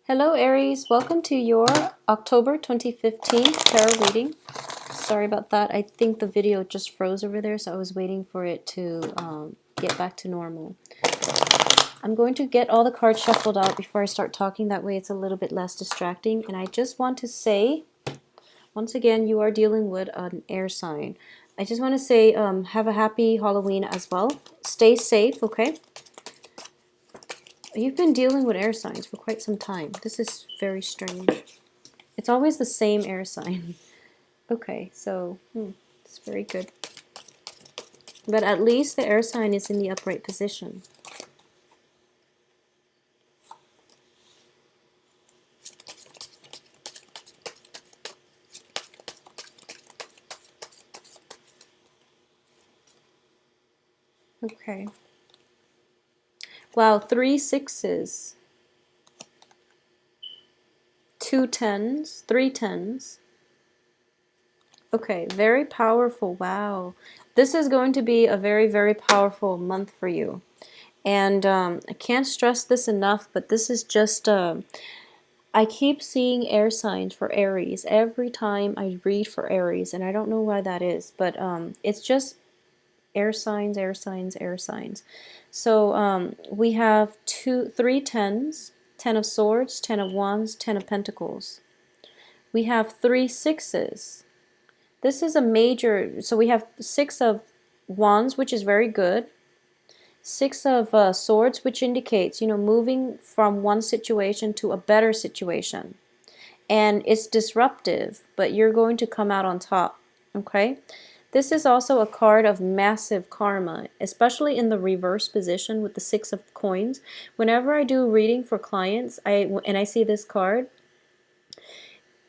Hello Aries, welcome to your October 2015 tarot reading. Sorry about that. I think the video just froze over there, so I was waiting for it to get back to normal. I'm going to get all the cards shuffled out before I start talking. That way it's a little bit less distracting. And I just want to say, once again, you are dealing with an air sign. I just want to say have a happy Halloween as well. Stay safe, okay? You've been dealing with air signs for quite some time. This is very strange. It's always the same air sign. Okay, so it's very good. But at least the air sign is in the upright position. Okay. Wow, 3 sixes, 2 tens, 3 tens. Okay, very powerful. Wow. This is going to be a very, very powerful month for you. And I can't stress this enough, but this is just, I keep seeing air signs for Aries every time I read for Aries, and I don't know why that is, but it's just air signs, air signs, air signs. So we have 3 tens, 10 of swords, 10 of wands, 10 of pentacles. We have 3 sixes. This is a major, so we have 6 of wands, which is very good. 6 of swords, which indicates, moving from one situation to a better situation. And it's disruptive, but you're going to come out on top, okay? This is also a card of massive karma, especially in the reverse position with the 6 of coins. Whenever I do reading for clients, and I see this card,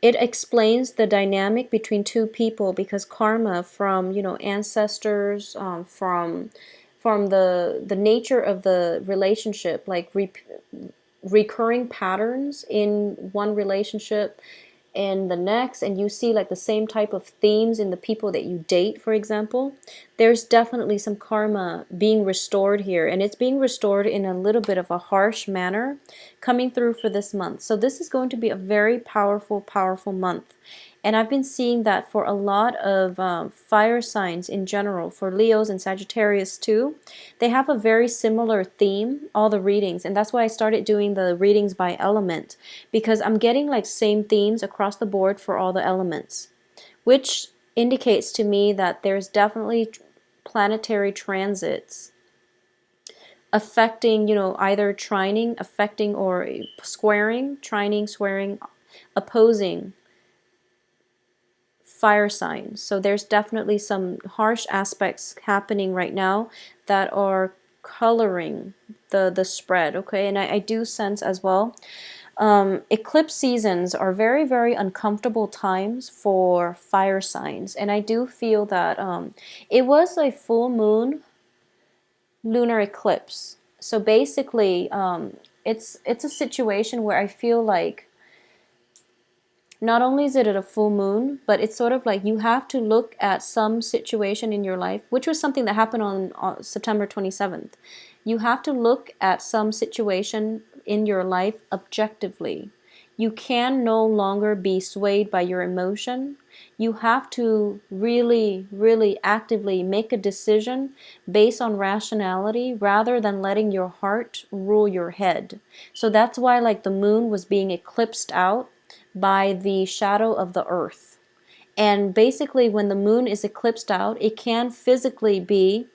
it explains the dynamic between two people, because karma from, ancestors, from the nature of the relationship, like recurring patterns in one relationship and the next, and you see like the same type of themes in the people that you date, for example, there's definitely some karma being restored here, and it's being restored in a little bit of a harsh manner coming through for this month. So this is going to be a very powerful, powerful month. And I've been seeing that for a lot of fire signs in general, for Leos and Sagittarius too. They have a very similar theme, all the readings. And that's why I started doing the readings by element, because I'm getting like same themes across the board for all the elements, which indicates to me that there's definitely planetary transits affecting, either trining, affecting, or squaring, trining, squaring, opposing fire signs. So there's definitely some harsh aspects happening right now that are coloring the spread, okay? And I do sense as well, eclipse seasons are very, very uncomfortable times for fire signs. And I do feel that it was a full moon lunar eclipse. So basically, it's a situation where I feel like not only is it a full moon, but it's sort of like you have to look at some situation in your life, which was something that happened on September 27th. You have to look at some situation in your life objectively. You can no longer be swayed by your emotion. You have to really, really actively make a decision based on rationality rather than letting your heart rule your head. So that's why like the moon was being eclipsed out by the shadow of the earth. And basically when the moon is eclipsed out, it can physically be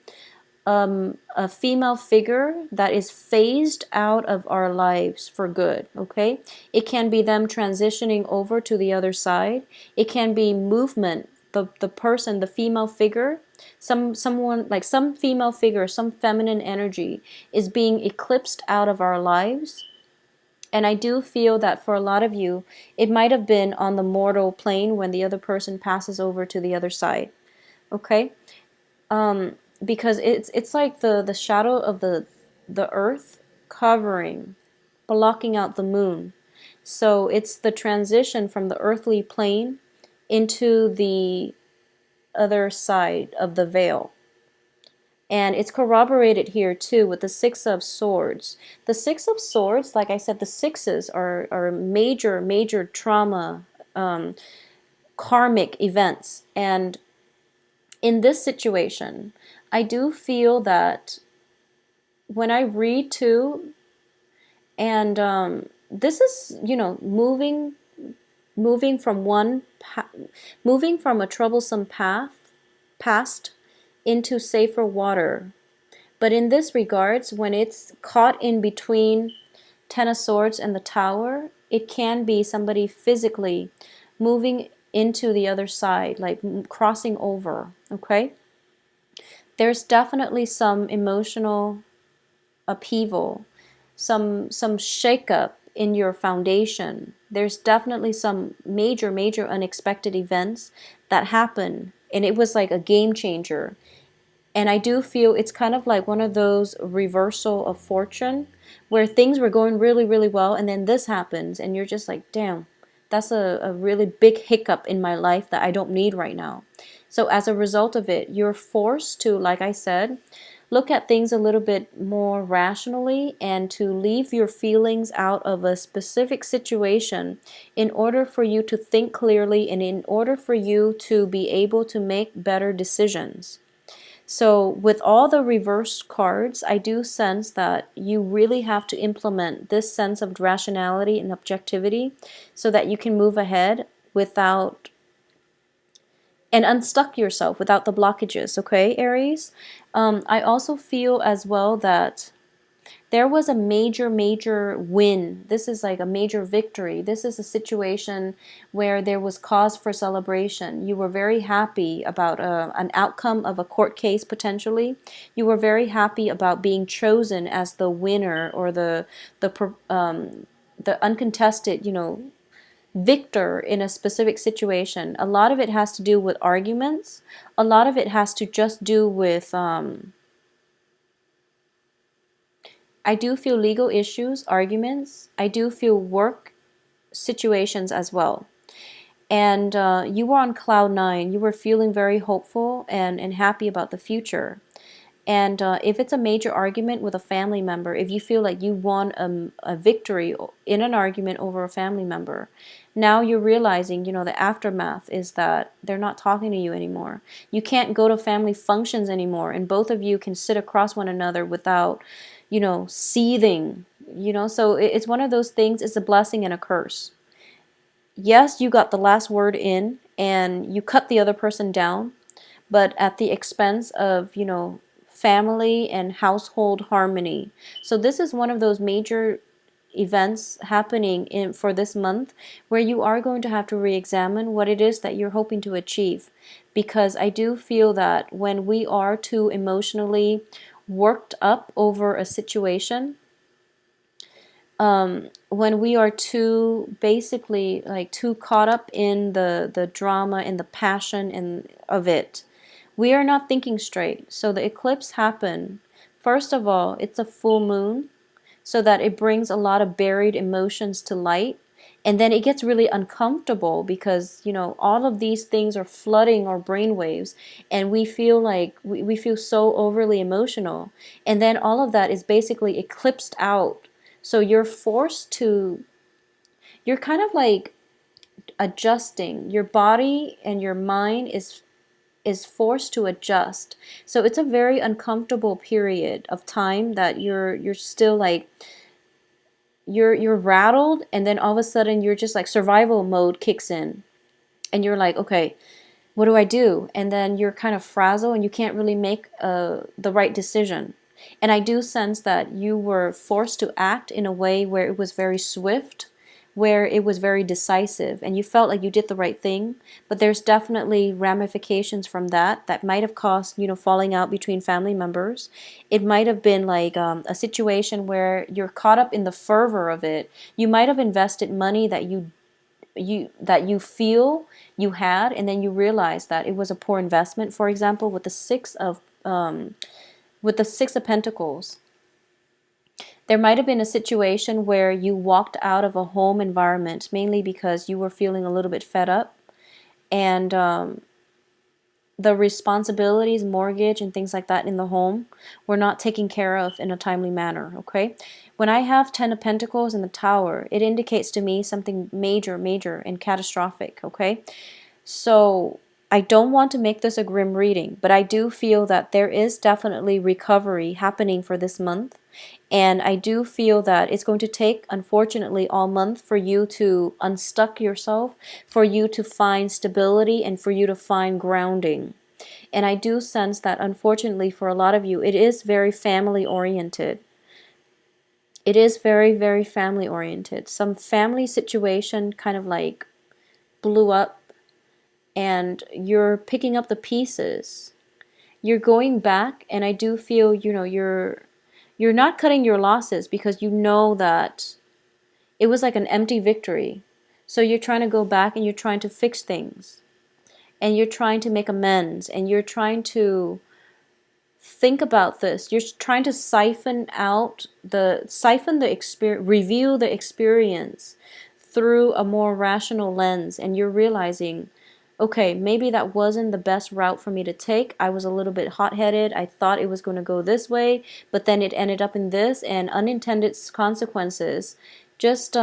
a female figure that is phased out of our lives for good, okay? It can be them transitioning over to the other side. It can be movement, the person, the female figure, someone like some female figure, some feminine energy is being eclipsed out of our lives. And I do feel that for a lot of you, it might have been on the mortal plane when the other person passes over to the other side. Okay? Because it's like the shadow of the earth covering, blocking out the moon. So it's the transition from the earthly plane into the other side of the veil. And it's corroborated here too with the Six of Swords. The Six of Swords, like I said, the sixes are major, major trauma, karmic events. And in this situation, I do feel that when I read too, and this is, moving from moving from a troublesome past into safer water. But in this regards, when it's caught in between Ten of Swords and the Tower, it can be somebody physically moving into the other side, like crossing over, okay? There's definitely some emotional upheaval, some shakeup in your foundation. There's definitely some major, major unexpected events that happen, and it was like a game changer. And I do feel it's kind of like one of those reversal of fortune where things were going really, really well, and then this happens, and you're just like, damn, that's a really big hiccup in my life that I don't need right now. So as a result of it, you're forced to, like I said, look at things a little bit more rationally and to leave your feelings out of a specific situation in order for you to think clearly and in order for you to be able to make better decisions. So with all the reversed cards, I do sense that you really have to implement this sense of rationality and objectivity so that you can move ahead without and unstuck yourself without the blockages, okay, Aries? I also feel as well that there was a major, major win. This is like a major victory. This is a situation where there was cause for celebration. You were very happy about an outcome of a court case potentially. You were very happy about being chosen as the winner or the uncontested, victor in a specific situation. A lot of it has to do with arguments. A lot of it has to just do with I do feel legal issues, arguments. I do feel work situations as well. And you were on cloud nine. You were feeling very hopeful and happy about the future. And if it's a major argument with a family member, if you feel like you won a victory in an argument over a family member, now you're realizing, the aftermath is that they're not talking to you anymore. You can't go to family functions anymore, and both of you can sit across one another without, seething, So it's one of those things, it's a blessing and a curse. Yes, you got the last word in, and you cut the other person down, but at the expense of, family and household harmony. So this is one of those major events happening for this month where you are going to have to re-examine what it is that you're hoping to achieve. Because I do feel that when we are too emotionally worked up over a situation, when we are too basically like too caught up in the drama and the passion and of it, we are not thinking straight. So the eclipse happened. First of all, it's a full moon, so that it brings a lot of buried emotions to light. And then it gets really uncomfortable because, all of these things are flooding our brainwaves, and we feel like we feel so overly emotional. And then all of that is basically eclipsed out. So you're kind of like adjusting. Your body and your mind is forced to adjust. So it's a very uncomfortable period of time that you're still like you're rattled, and then all of a sudden you're just like survival mode kicks in, and you're like, okay, what do I do? And then you're kind of frazzled and you can't really make the right decision. And I do sense that you were forced to act in a way where it was very swift, where it was very decisive, and you felt like you did the right thing. But there's definitely ramifications from that might have caused, falling out between family members. It might have been like a situation where you're caught up in the fervor of it. You might have invested money that you feel you had, and then you realize that it was a poor investment. For example, with the Six of Pentacles, there might have been a situation where you walked out of a home environment mainly because you were feeling a little bit fed up, and the responsibilities, mortgage, and things like that in the home were not taken care of in a timely manner, okay? When I have 10 of Pentacles in the Tower, it indicates to me something major, major, and catastrophic, okay? So I don't want to make this a grim reading, but I do feel that there is definitely recovery happening for this month. And I do feel that it's going to take, unfortunately, all month for you to unstuck yourself, for you to find stability, and for you to find grounding. And I do sense that, unfortunately, for a lot of you, it is very family oriented. It is very, very family oriented. Some family situation kind of like blew up, and you're picking up the pieces. You're going back, and I do feel, you're not cutting your losses, because you know that it was like an empty victory. So you're trying to go back, and you're trying to fix things, and you're trying to make amends, and you're trying to think about this. You're trying to siphon the experience, review the experience through a more rational lens, and you're realizing, okay, maybe that wasn't the best route for me to take. I was a little bit hot-headed. I thought it was going to go this way, but then it ended up in this, and unintended consequences just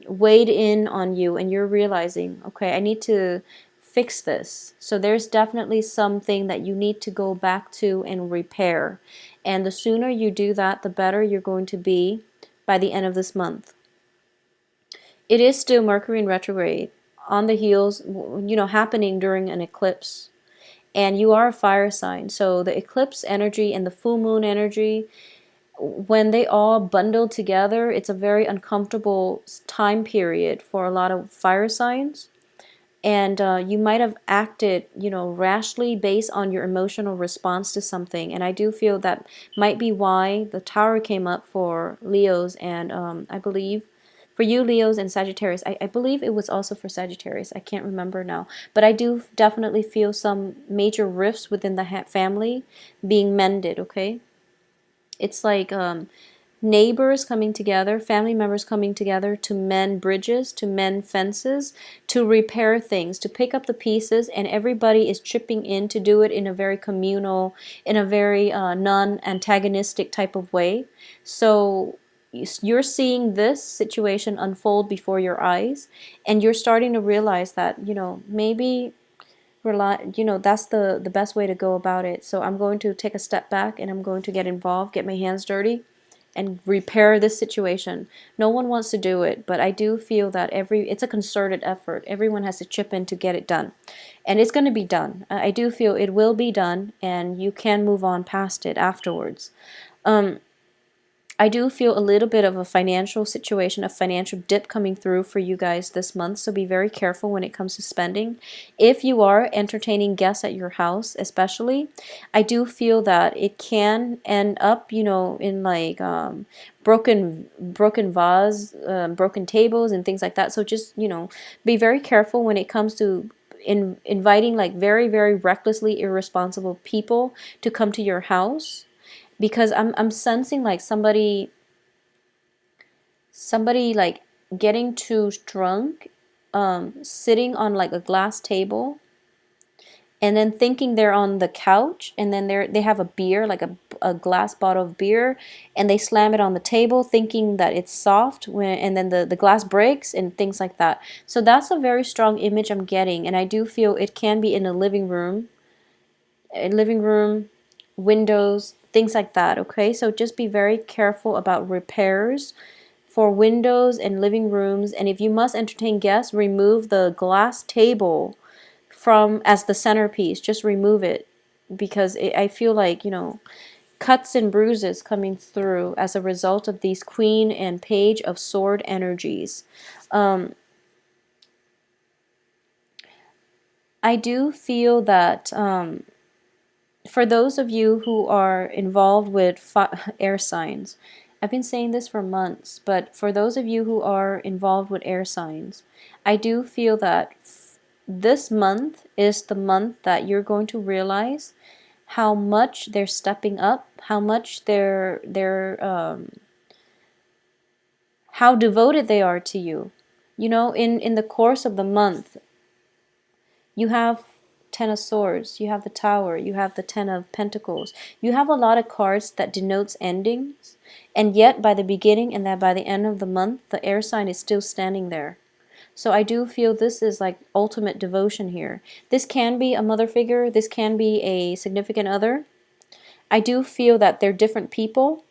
weighed in on you, and you're realizing, okay, I need to fix this. So there's definitely something that you need to go back to and repair. And the sooner you do that, the better you're going to be by the end of this month. It is still Mercury in retrograde on the heels, happening during an eclipse. And you are a fire sign. So the eclipse energy and the full moon energy, when they all bundle together, it's a very uncomfortable time period for a lot of fire signs. And you might have acted, rashly based on your emotional response to something. And I do feel that might be why the Tower came up for Leos, and I believe for you, Leos and Sagittarius. I believe it was also for Sagittarius. I can't remember now. But I do definitely feel some major rifts within the family being mended, okay? It's like neighbors coming together, family members coming together to mend bridges, to mend fences, to repair things, to pick up the pieces, and everybody is chipping in to do it in a very communal, in a very non-antagonistic type of way. So you're seeing this situation unfold before your eyes, and you're starting to realize that, maybe that's the best way to go about it. So I'm going to take a step back, and I'm going to get involved, get my hands dirty, and repair this situation. No one wants to do it, but I do feel that it's a concerted effort. Everyone has to chip in to get it done. And it's going to be done. I do feel it will be done, and you can move on past it afterwards. I do feel a little bit of a financial situation, a financial dip coming through for you guys this month, so be very careful when it comes to spending. If you are entertaining guests at your house, especially, I do feel that it can end up, in like broken vase, broken tables, and things like that. So just, be very careful when it comes to inviting like very, very recklessly irresponsible people to come to your house. Because I'm sensing like somebody like getting too drunk, sitting on like a glass table, and then thinking they're on the couch, and then they have a beer, like a glass bottle of beer, and they slam it on the table thinking that it's soft, and then the glass breaks and things like that. So that's a very strong image I'm getting, and I do feel it can be in a living room, windows, things like that, okay? So just be very careful about repairs for windows and living rooms. And if you must entertain guests, remove the glass table from as the centerpiece. Just remove it, because I feel like, cuts and bruises coming through as a result of these Queen and Page of Sword energies. I do feel that for those of you who are involved with air signs, I've been saying this for months, but for those of you who are involved with air signs, I do feel that this month is the month that you're going to realize how much they're stepping up, how much how devoted they are to you. In the course of the month, you have Ten of Swords, you have the Tower, you have the Ten of Pentacles. You have a lot of cards that denotes endings, and yet by the beginning and that by the end of the month, the air sign is still standing there. So I do feel this is like ultimate devotion here. This can be a mother figure, this can be a significant other. I do feel that they're different people.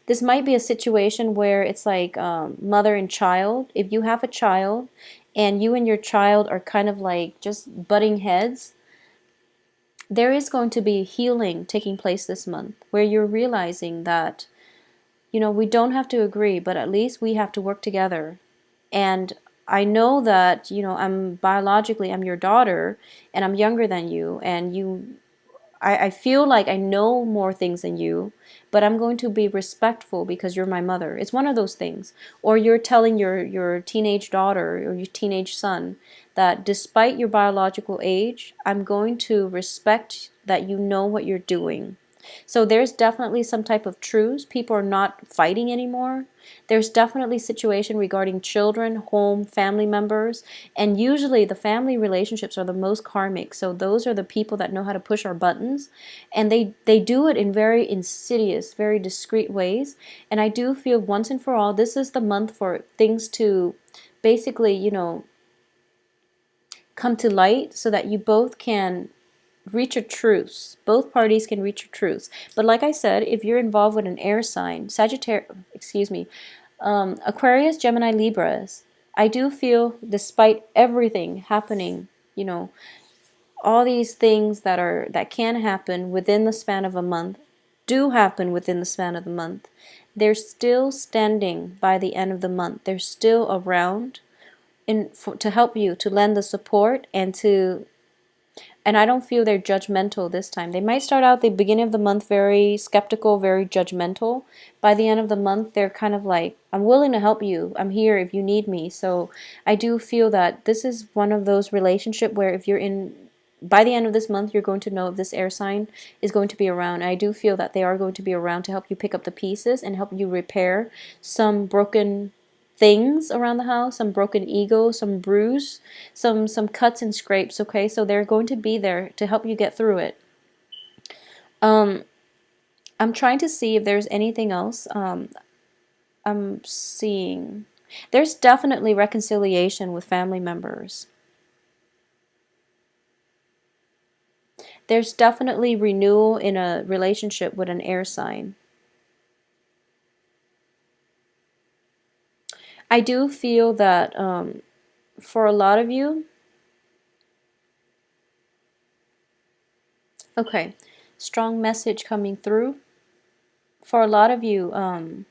This might be a situation where it's like mother and child. If you have a child and you and your child are kind of like just butting heads, there is going to be healing taking place this month where you're realizing that, we don't have to agree, but at least we have to work together. And I know that, I'm your daughter and I'm younger than you, and I feel like I know more things than you, but I'm going to be respectful because you're my mother. It's one of those things. Or you're telling your teenage daughter or your teenage son that despite your biological age, I'm going to respect that you know what you're doing. So there's definitely some type of truce. People are not fighting anymore. There's definitely situation regarding children, home, family members, and usually the family relationships are the most karmic. So those are the people that know how to push our buttons, and they do it in very insidious, very discreet ways. And I do feel once and for all, this is the month for things to basically, come to light so that you both can reach a truce. Both parties can reach a truce. But like I said, if you're involved with an air sign, Aquarius, Gemini, Libras, I do feel despite everything happening, all these things that can happen within the span of a month do happen within the span of the month. They're still standing by the end of the month. They're still around to help you, to lend the support, and I don't feel they're judgmental this time. They might start out the beginning of the month very skeptical, very judgmental. By the end of the month, they're kind of like, I'm willing to help you. I'm here if you need me. So I do feel that this is one of those relationships where if you're in, by the end of this month, you're going to know if this air sign is going to be around. I do feel that they are going to be around to help you pick up the pieces and help you repair some broken things around the house, some broken ego, some bruise, some cuts and scrapes. Okay, so they're going to be there to help you get through it. I'm trying to see if there's anything else. I'm seeing there's definitely reconciliation with family members. There's definitely renewal in a relationship with an air sign. I do feel that for a lot of you, okay, strong message coming through. For a lot of you,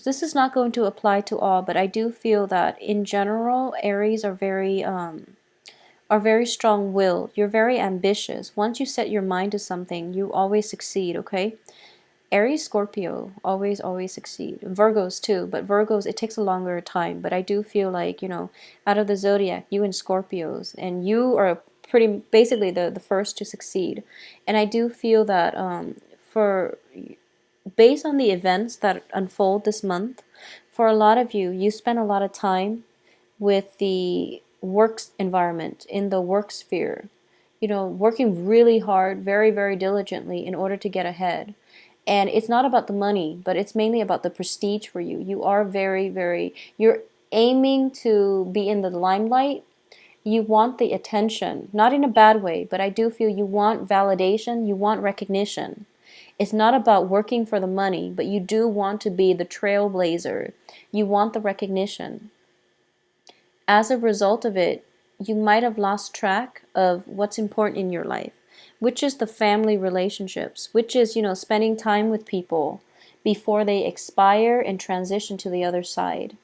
this is not going to apply to all, but I do feel that in general, Aries are very strong-willed. You're very ambitious. Once you set your mind to something, you always succeed, okay? Aries, Scorpio, always, always succeed. Virgos too, but Virgos, it takes a longer time. But I do feel like, out of the zodiac, you and Scorpios, and you are pretty, basically the first to succeed. And I do feel that based on the events that unfold this month, for a lot of you, you spend a lot of time with the works environment, in the work sphere, working really hard, very, very diligently in order to get ahead. And it's not about the money, but it's mainly about the prestige for you. You are very, very, you're aiming to be in the limelight. You want the attention, not in a bad way, but I do feel you want validation, you want recognition. It's not about working for the money, but you do want to be the trailblazer. You want the recognition. As a result of it, you might have lost track of what's important in your life, which is the family relationships, which is, spending time with people before they expire and transition to the other side.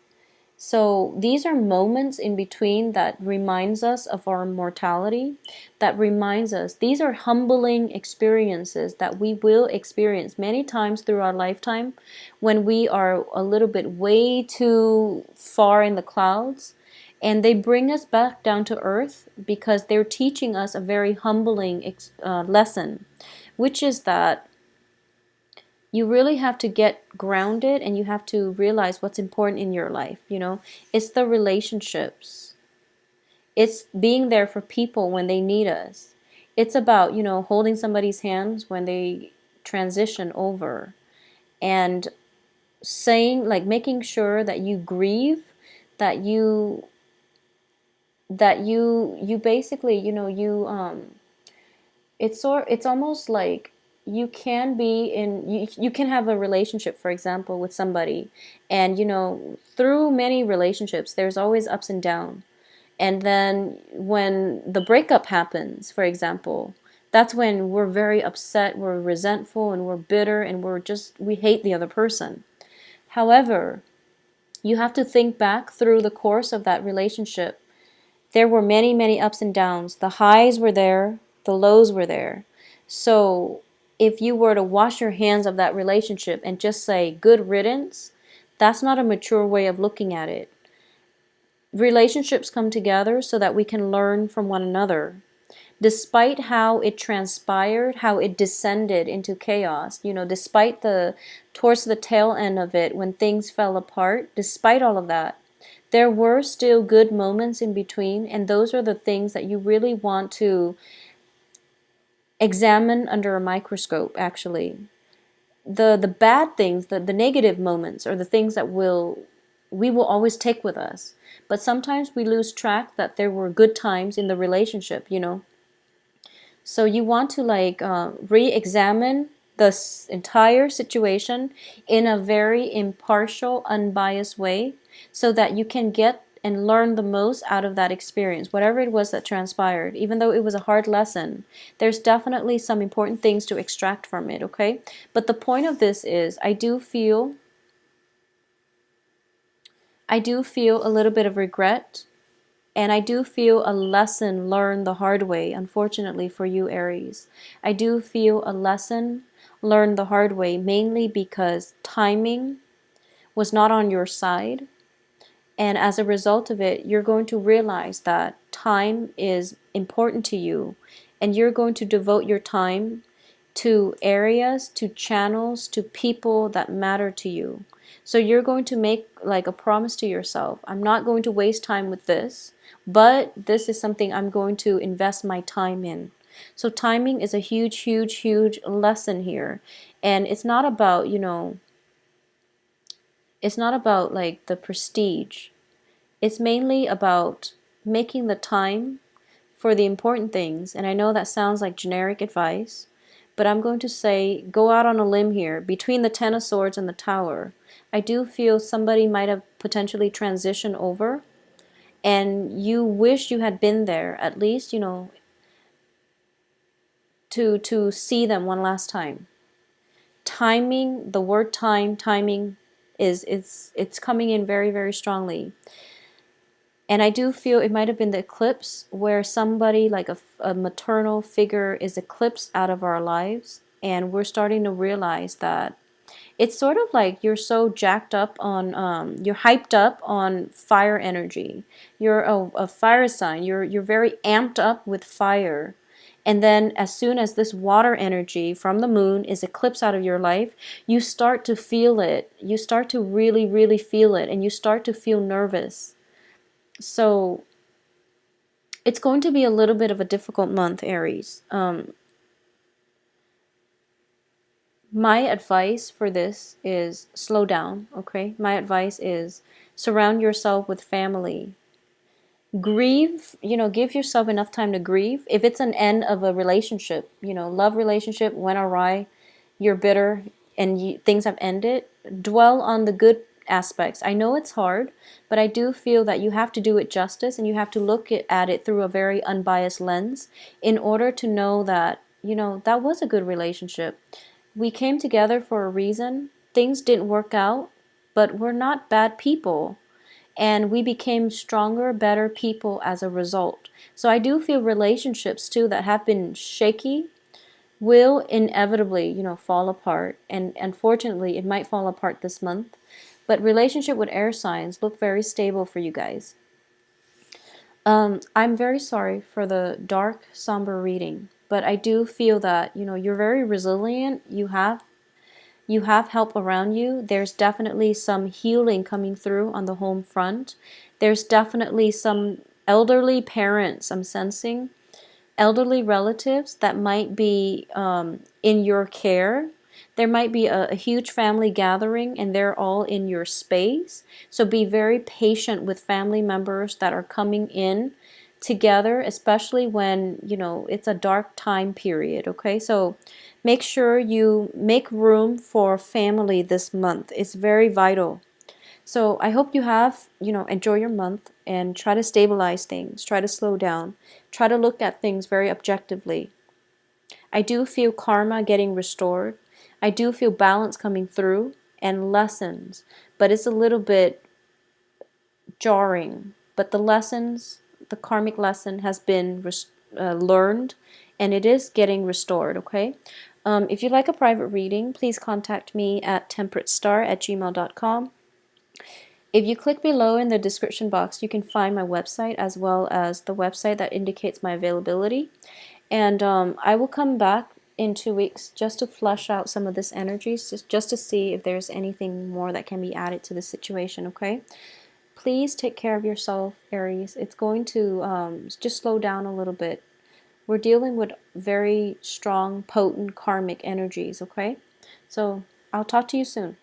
So these are moments in between that reminds us of our mortality, that reminds us, these are humbling experiences that we will experience many times through our lifetime when we are a little bit way too far in the clouds. And they bring us back down to earth because they're teaching us a very humbling lesson, which is that you really have to get grounded and you have to realize what's important in your life. It's the relationships. It's being there for people when they need us. It's about, holding somebody's hands when they transition over, and saying, like, making sure that you grieve, that you basically, it's almost like you can be in you can have a relationship, for example, with somebody, and through many relationships there's always ups and downs. And then when the breakup happens, for example, that's when we're very upset, we're resentful, and we're bitter, and we hate the other person. However, you have to think back through the course of that relationship. There were many, many ups and downs. The highs were there, the lows were there. So if you were to wash your hands of that relationship and just say good riddance, that's not a mature way of looking at it. Relationships come together so that we can learn from one another. Despite how it transpired, how it descended into chaos, despite towards the tail end of it, when things fell apart, despite all of that, there were still good moments in between, and those are the things that you really want to examine under a microscope, actually. The bad things, the negative moments, are the things that we will always take with us. But sometimes we lose track that there were good times in the relationship. So you want to, like, re-examine the entire situation in a very impartial, unbiased way, so that you can get and learn the most out of that experience, whatever it was that transpired. Even though it was a hard lesson, there's definitely some important things to extract from it, okay? But the point of this is, I do feel a little bit of regret, and I do feel a lesson learned the hard way, unfortunately for you, Aries. I do feel a lesson learned the hard way, mainly because timing was not on your side. And as a result of it, you're going to realize that time is important to you, and you're going to devote your time to areas, to channels, to people that matter to you. So you're going to make, like, a promise to yourself. I'm not going to waste time with this, but this is something I'm going to invest my time in. So timing is a huge, huge, huge lesson here. And it's not about, it's not about, like, the prestige. It's mainly about making the time for the important things. And I know that sounds like generic advice, but I'm going to say, go out on a limb here. Between the Ten of Swords and the Tower, I do feel somebody might have potentially transitioned over, and you wish you had been there, at least, to see them one last time. Timing, the word timing it's coming in very, very strongly. And I do feel it might have been the eclipse, where somebody, like a maternal figure, is eclipsed out of our lives. And we're starting to realize that it's sort of like you're so jacked up on, you're hyped up on fire energy. You're a fire sign. You're very amped up with fire. And then as soon as this water energy from the moon is eclipsed out of your life, you start to feel it. You start to really, really feel it. And you start to feel nervous. So it's going to be a little bit of a difficult month, Aries. My advice for this is slow down, okay? My advice is surround yourself with family. Grieve, give yourself enough time to grieve. If it's an end of a relationship, love relationship went awry, you're bitter, and things have ended, dwell on the good aspects. I know it's hard, but I do feel that you have to do it justice, and you have to look at it through a very unbiased lens in order to know that, that was a good relationship. We came together for a reason. Things didn't work out, but we're not bad people. And we became stronger, better people as a result. So I do feel relationships too that have been shaky will inevitably, fall apart. And unfortunately, it might fall apart this month. But relationship with air signs look very stable for you guys. I'm very sorry for the dark, somber reading, but I do feel that, you're very resilient. You have help around you. There's definitely some healing coming through on the home front. There's definitely some elderly parents, I'm sensing, elderly relatives that might be in your care. There might be a huge family gathering and they're all in your space. So be very patient with family members that are coming in together, especially when, you know, it's a dark time period, okay? So make sure you make room for family this month. It's very vital. So I hope you have, you know, enjoy your month and try to stabilize things, try to slow down, try to look at things very objectively. I do feel karma getting restored. I do feel balance coming through and lessons, but it's a little bit jarring. But the lessons, the karmic lesson has been learned and it is getting restored, okay? If you'd like a private reading, please contact me at temperatestar@gmail.com. If you click below in the description box, you can find my website as well as the website that indicates my availability. And I will come back in 2 weeks just to flush out some of this energy, just to see if there's anything more that can be added to the situation, okay? Please take care of yourself, Aries. It's going to just slow down a little bit. We're dealing with very strong, potent karmic energies, okay? So I'll talk to you soon.